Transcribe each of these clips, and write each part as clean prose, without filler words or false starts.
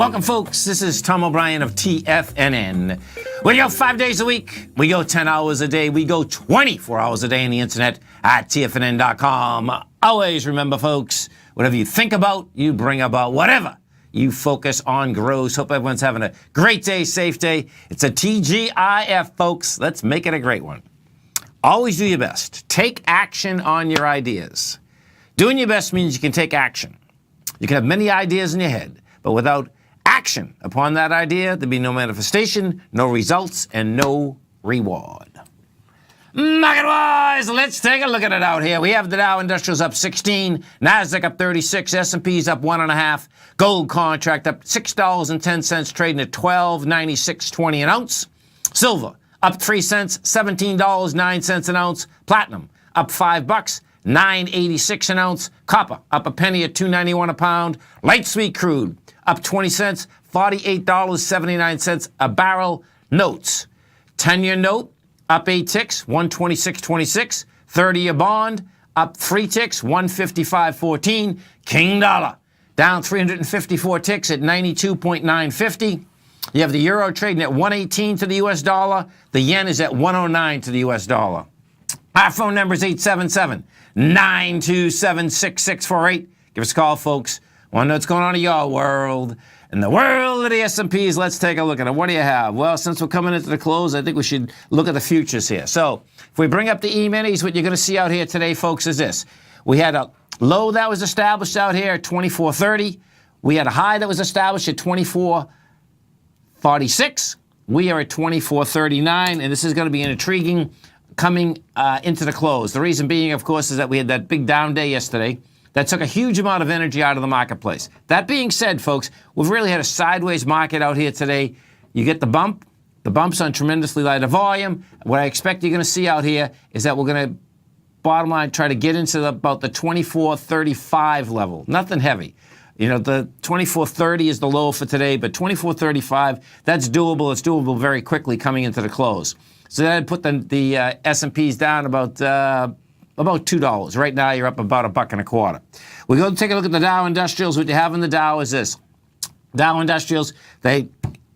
Welcome, folks. This is Tom O'Brien of TFNN. We go 5 days a week. We go 10 hours a day. We go 24 hours a day on the internet at TFNN.com. Always remember, folks, whatever you think about, you bring about. Whatever you focus on grows. Hope everyone's having a great day, safe day. It's a TGIF, folks. Let's make it a great one. Always do your best. Take action on your ideas. Doing your best means you can take action. You can have many ideas in your head, but without action upon that idea, there'd be no manifestation, no results, and no reward. Market-wise, let's take a look at it out here. We have the Dow Industrials up 16, NASDAQ up 36, S&P's up 1.5, gold contract up $6.10, trading at $12.9620 an ounce. Silver up 3 cents, $17.09 an ounce. Platinum up $5, $9.86 an ounce. Copper up a penny at $2.91 a pound. Light sweet crude up 20 cents, $48.79 a barrel. Notes, 10-year note up 8 ticks, 126.26. 30-year bond up 3 ticks, 155.14. King dollar down 354 ticks at 92.950. You have the euro trading at 118 to the U.S. dollar. The yen is at 109 to the U.S. dollar. Our phone number is 877-927-6648. Give us a call, folks. Want to know what's going on in your world. In the world of the S&Ps, let's take a look at it. What do you have? Well, since we're coming into the close, I think we should look at the futures here. So if we bring up the E-minis, what you're going to see out here today, folks, is this. We had a low that was established out here at 24.30. We had a high that was established at 24.46. We are at 24.39, and this is going to be an intriguing coming into the close. The reason being, of course, is that we had that big down day yesterday that took a huge amount of energy out of the marketplace. That being said, folks, we've really had a sideways market out here today. You get the bump. The bump's on tremendously lighter volume. What I expect you're going to see out here is that we're going to, bottom line, try to get into about the 24.35 level. Nothing heavy. You know, the 24.30 is the low for today, but 24.35, that's doable. It's doable very quickly coming into the close. So that'd put the S&Ps down about $2. Right now, you're up about $1.25. We go take a look at the Dow Industrials. What you have in the Dow is this. Dow Industrials, they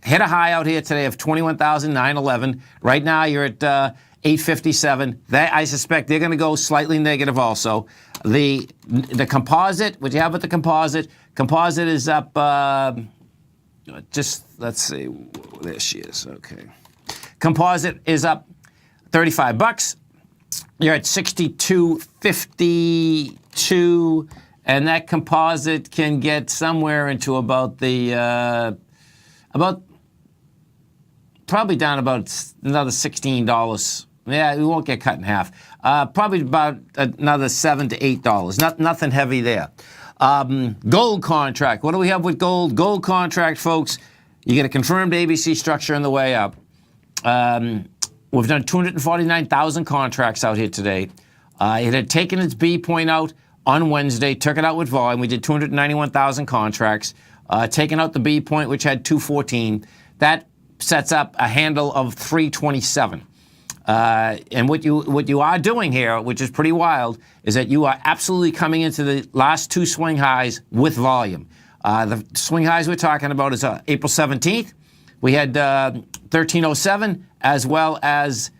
hit a high out here today of 21,911. Right now, you're at 857. I suspect they're going to go slightly negative also. The composite, what you have with the composite is up, let's see, there she is, okay. Composite is up $35. You're at 62.52, and that composite can get somewhere into about probably down about another $16. Yeah, we won't get cut in half. Probably about another $7 to $8. Nothing heavy there. Gold contract. What do we have with gold? Gold contract, folks. You get a confirmed ABC structure on the way up. We've done 249,000 contracts out here today. It had taken its B point out on Wednesday, took it out with volume. We did 291,000 contracts, taking out the B point, which had 214. That sets up a handle of 327. And what you are doing here, which is pretty wild, is that you are absolutely coming into the last two swing highs with volume. The swing highs we're talking about is April 17th. We had 1307 as well as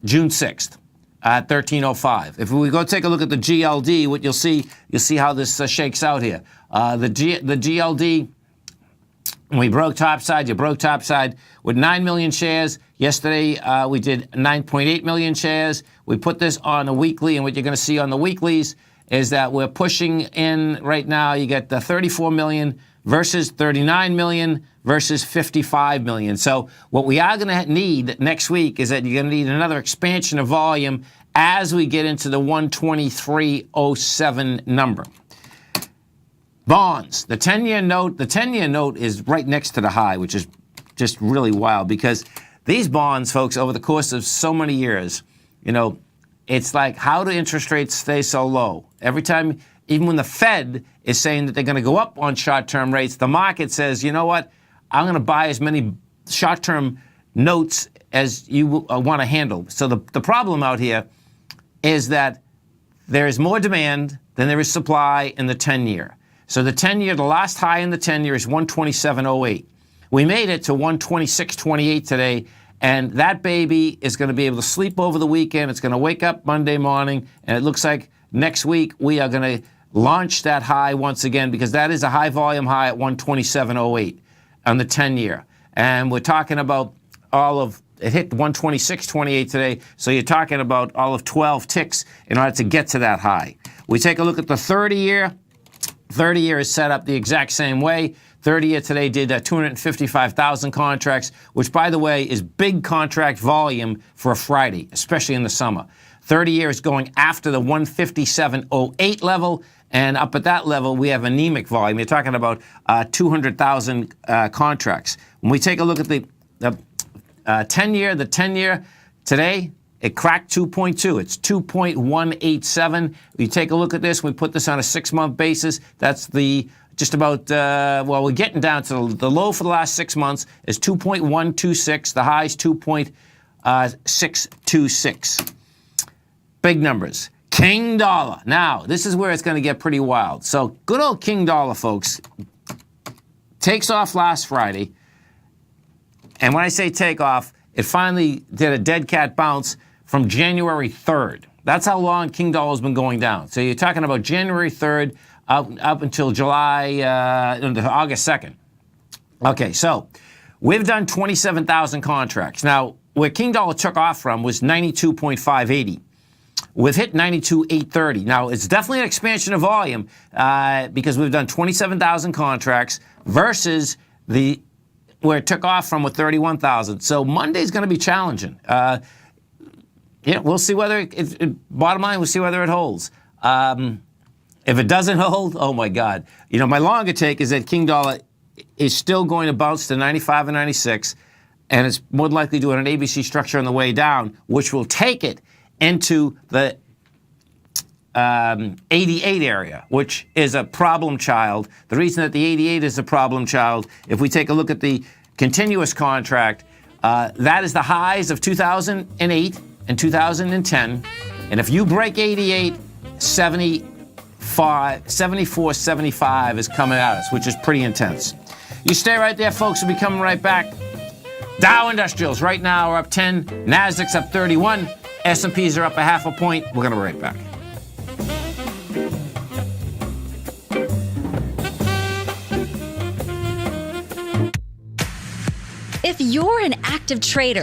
June 6th at 1305. If we go take a look at the GLD, what you'll see how this shakes out here. The GLD, we broke topside. You broke topside with 9 million shares. Yesterday, we did 9.8 million shares. We put this on a weekly, and what you're going to see on the weeklies is that we're pushing in right now. You get the 34 million versus 39 million versus 55 million. So what we are going to need next week is that you're going to need another expansion of volume as we get into the 123.07 number. Bonds, the 10-year note is right next to the high, which is just really wild because these bonds, folks, over the course of so many years, you know, it's like, how do interest rates stay so low? Every time, even when the Fed is saying that they're going to go up on short-term rates, the market says, you know what, I'm going to buy as many short-term notes as you want to handle. So the problem out here is that there is more demand than there is supply in the 10-year. So the 10-year, the last high in the 10-year is 127.08. We made it to 126.28 today, and that baby is going to be able to sleep over the weekend. It's going to wake up Monday morning, and it looks like next week we are going to launch that high once again, because that is a high volume high at 127.08 on the 10-year. And we're talking about it hit 126.28 today, so you're talking about all of 12 ticks in order to get to that high. We take a look at the 30-year. 30-year is set up the exact same way. 30-year today did 255,000 contracts, which, by the way, is big contract volume for a Friday, especially in the summer. 30-year is going after the 157.08 level, and up at that level, we have anemic volume. You're talking about 200,000 contracts. When we take a look at the 10-year today, it cracked 2.2. It's 2.187. We take a look at this. We put this on a 6-month basis. That's just about, we're getting down to the low for the last 6 months is 2.126. The high is 2.626. Big numbers. King dollar. Now, this is where it's going to get pretty wild. So good old King dollar, folks, takes off last Friday. And when I say take off, it finally did a dead cat bounce from January 3rd. That's how long King dollar's been going down. So you're talking about January 3rd up until August 2nd. Okay, so we've done 27,000 contracts. Now, where King dollar took off from was 92.580. We've hit 92.830. Now, it's definitely an expansion of volume because we've done 27,000 contracts versus where it took off from with 31,000. So Monday's going to be challenging. We'll see whether bottom line, we'll see whether it holds. If it doesn't hold, oh my God. My longer take is that King dollar is still going to bounce to 95 and 96, and it's more likely doing an ABC structure on the way down, which will take it into the 88 area, which is a problem child. The reason that the 88 is a problem child, if we take a look at the continuous contract, that is the highs of 2008 and 2010. And if you break 88, 74, 75 is coming at us, which is pretty intense. You stay right there, folks. We'll be coming right back. Dow Industrials right now are up 10. Nasdaq's up 31. S&Ps are up a half a point. We're going to be right back. If you're an active trader